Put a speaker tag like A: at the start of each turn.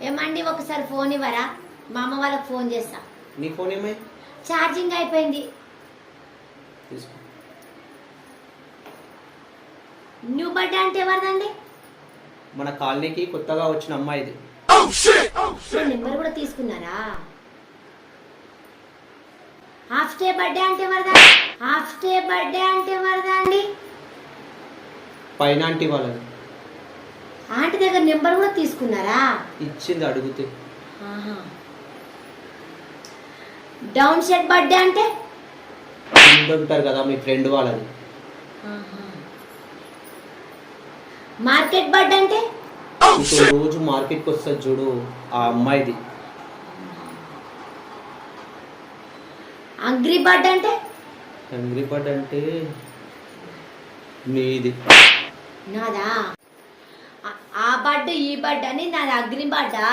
A: ఏమండి ఒకసారి ఫోన్ ఇవ్వరా? మా అమ్మ వాళ్ళకి ఫోన్ చేస్తా.
B: నీ ఫోన్ ఏమై?
A: ఛార్జింగ్ అయిపోయింది.
B: తీసుకో.
A: న్యూ బర్త్డే అంటే ఎవరిదండి?
B: మన కాలనీకి కొత్తగా వచ్చిన అమ్మాయిది.
A: నెంబర్ కూడా తీసుకున్నారా? హాఫ్ డే బర్త్డే అంటే ఎవరిదా? హాఫ్ డే బర్త్డే అంటే ఎవరిదా అండి?
B: పైన ఆంటీ వాళ్ళది.
A: ఆంటీ దగ్గర నెంబర్ కూడా తీసుకున్నారా?
B: ఇచ్చింది అడిగితే.
A: డౌన్ సెట్ బర్త్డే అంటే
B: ఉంటారు కదా మీ ఫ్రెండ్ వాళ్ళది.
A: మార్కెట్ బర్త్డే అంటే
B: ఇప్పుడు రోజు మార్కెట్కి వస్తుంది చూడు, ఆ అమ్మాయిది.
A: అంగ్రీ బర్డ్ అంటే
B: అంగ్రీ బర్డ్ అంటే నీది.
A: నాదా? ఆ బర్డ్ ఈ బర్డ్ అని నాది అగ్రి బర్డా?